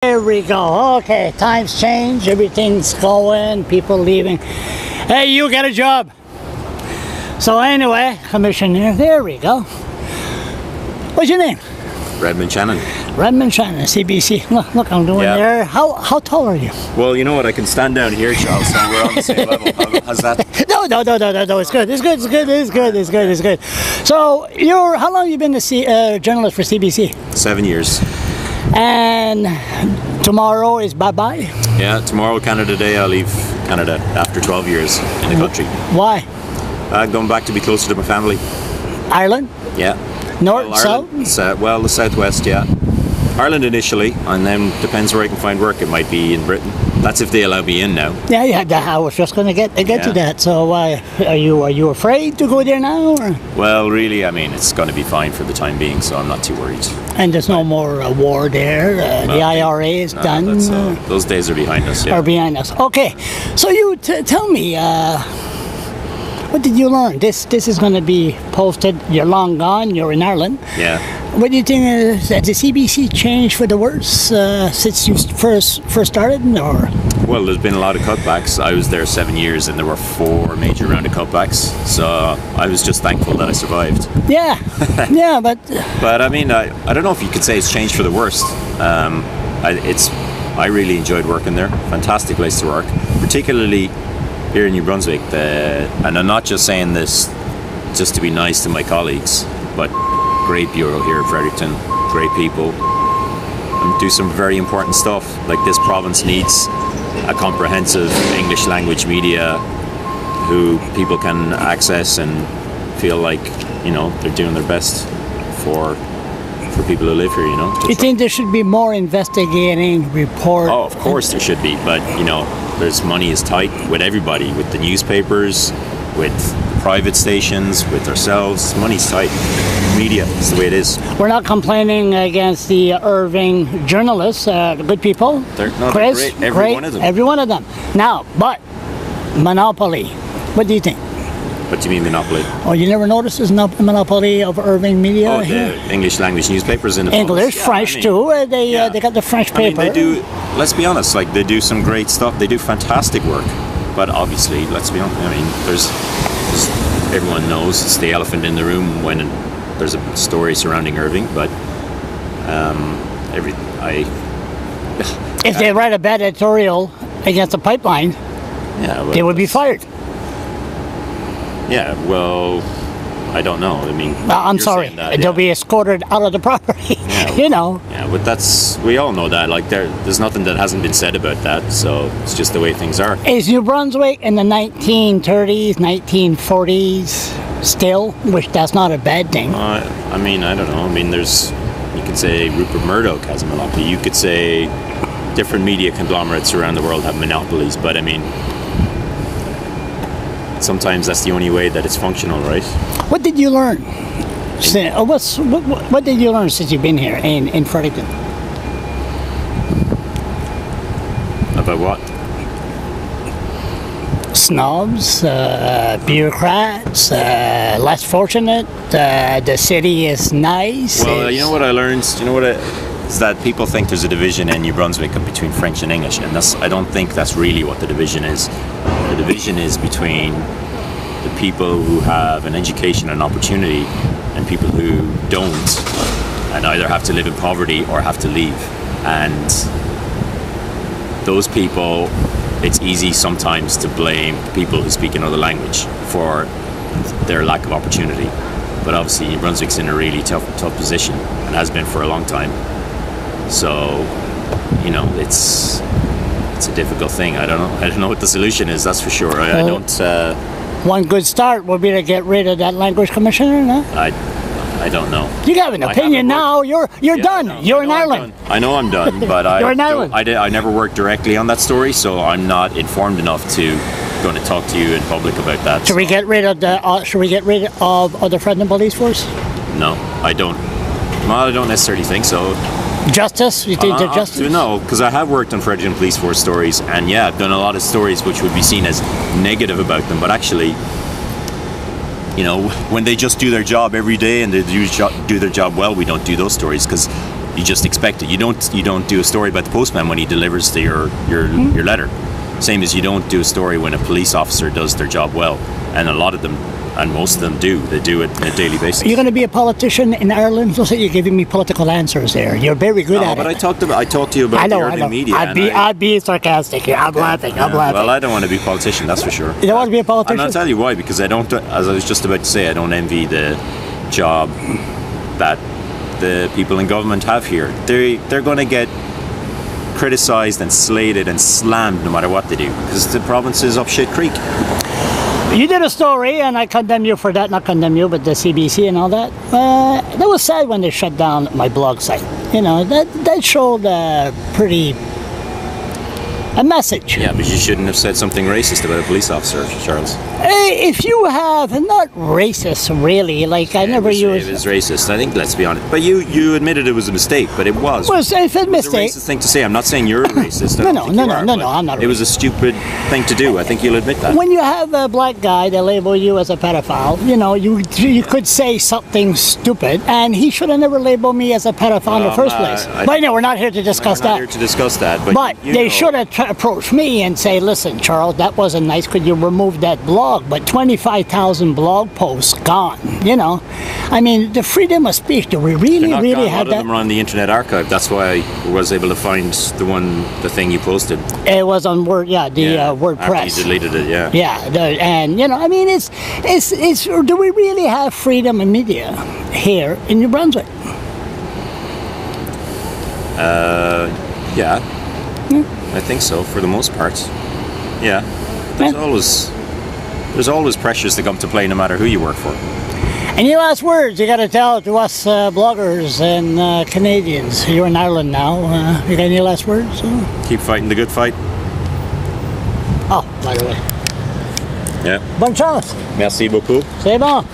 There we go. Okay, times change, everything's going, people leaving. Hey, you got a job. So anyway, Commissioner, there we go. What's your name? Redmond Shannon. Redmond Shannon, CBC. Look, I'm doing there. How tall are you? Well, you know what? I can stand down here, Charles, so we're on the same level. How's that? No. It's good. So, how long have you been a journalist for CBC? 7 years. And tomorrow is bye-bye? Yeah, tomorrow, Canada Day, I'll leave Canada after 12 years in the country. Why? Going back to be closer to my family. Ireland? Yeah. North, south? Well, the southwest, yeah. Ireland initially, and then depends where I can find work. It might be in Britain. That's if they allow me in now. Yeah. I was just going to get to that. So, are you afraid to go there now? Or? Well, really, I mean, it's going to be fine for the time being, so I'm not too worried. And there's no more war there. The IRA is done. Those days are behind us. Yeah. Are behind us. Okay. So you tell me. What did you learn? This is going to be posted. You're long gone. You're in Ireland. Yeah. What do you think? Has the CBC changed for the worse since you first started, or? Well, there's been a lot of cutbacks. I was there 7 years, and there were 4 major round of cutbacks. So I was just thankful that I survived. Yeah. Yeah, but. But I mean, I don't know if you could say it's changed for the worst. I really enjoyed working there. Fantastic place to work, particularly here in New Brunswick, and I'm not just saying this just to be nice to my colleagues, but great bureau here at Fredericton, great people, and do some very important stuff. Like, this province needs a comprehensive English language media who people can access and feel like, they're doing their best for people who live here, You think there should be more investigating report? Oh, of course there should be, but there's money is tight with everybody, with the newspapers, with private stations, with ourselves. Money's tight. Media is the way it is. We're not complaining against the Irving journalists, the good people. They're Chris, great. Every one of them. Every one of them. Now, but monopoly. What do you think? What do you mean monopoly? Oh, you never noticed there's no monopoly of Irving media? Oh, the English language newspapers in the English, French too. They got the French paper. They do. Let's be honest. Like, they do some great stuff. They do fantastic work. But obviously, let's be honest. I mean, there's everyone knows it's the elephant in the room when there's a story surrounding Irving. But if they write a bad editorial against the pipeline, they would be fired. Yeah, well, I don't know. I mean, I'm sorry. They'll be escorted out of the property. Yeah, Yeah, but we all know that. Like, there's nothing that hasn't been said about that. So it's just the way things are. Is New Brunswick in the 1930s, 1940s still? Which that's not a bad thing. I mean, I don't know. I mean, you could say Rupert Murdoch has a monopoly. You could say different media conglomerates around the world have monopolies. But I mean, sometimes that's the only way that it's functional, right? What did you learn? What did you learn since you've been here in Fredericton? About what? Snobs, bureaucrats, less fortunate. The city is nice. Well, you know what I learned? Is that people think there's a division in New Brunswick between French and English, and I don't think that's really what the division is. The division is between the people who have an education and opportunity and people who don't, and either have to live in poverty or have to leave. And those people, it's easy sometimes to blame people who speak another language for their lack of opportunity. But obviously New Brunswick's in a really tough position and has been for a long time. So, it's a difficult thing. I don't know what the solution is, that's for sure. I don't. One good start would be to get rid of that language commissioner, no? I don't know. You have an opinion now. You're done. You're in Ireland. I know I'm done, but You're in Ireland. I never worked directly on that story, so I'm not informed enough to going to talk to you in public about that. Should we get rid of the Fredericton Police Force? No, I don't. Well, I don't necessarily think so. Justice? You think they're justice? No, because I have worked on Fredericton Police Force stories, and I've done a lot of stories which would be seen as negative about them, but actually, when they just do their job every day and they do their job well, we don't do those stories, because You just expect it. You don't do a story about the postman when he delivers your letter. Same as you don't do a story when a police officer does their job well, and a lot of them, and most of them do. They do it on a daily basis. You're going to be a politician in Ireland? So you're giving me political answers there. You're very good at it. But I talked to you about the Ireland media. I'd be sarcastic here. I'm laughing. Well, I don't want to be a politician, that's for sure. You don't want to be a politician? And I'll tell you why, because I don't, as I was just about to say, I don't envy the job that the people in government have here. They're going to get criticised and slated and slammed no matter what they do, because the province is up shit creek. You did a story, and I condemn you for that. Not condemn you, but the CBC and all that. That was sad when they shut down my blog site. You know, that showed a message. Yeah, but you shouldn't have said something racist about a police officer, Charles. If you have, not racist really, like I never used. It was racist, I think, let's be honest. But you admitted it was a mistake, but it was. Well, it's a mistake. It was a racist thing to say. I'm not saying you're a racist. No, I'm not. It was a stupid thing to do. I think you'll admit that. When you have a black guy that label you as a pedophile, you know, you could say something stupid, and he should have never labeled me as a pedophile in the first place. But no, we're not here to discuss that. We're not here to discuss that. But they should have approach me and say, listen, Charles, that wasn't nice. Could you remove that blog? But 25,000 blog posts gone, you know. I mean, the freedom of speech, do we really have that? A lot of them are on the Internet Archive. That's why I was able to find the thing you posted. It was on WordPress. After you deleted it, yeah. Yeah, and, you know, I mean, it's, do we really have freedom of media here in New Brunswick? Yeah. I think so, for the most part. Yeah. There's always pressures that come to play no matter who you work for. Any last words you got to tell to us bloggers and Canadians? You're in Ireland now. You got any last words? Keep fighting the good fight. Oh, by the way. Yeah. Bonne chance. Merci beaucoup. C'est bon.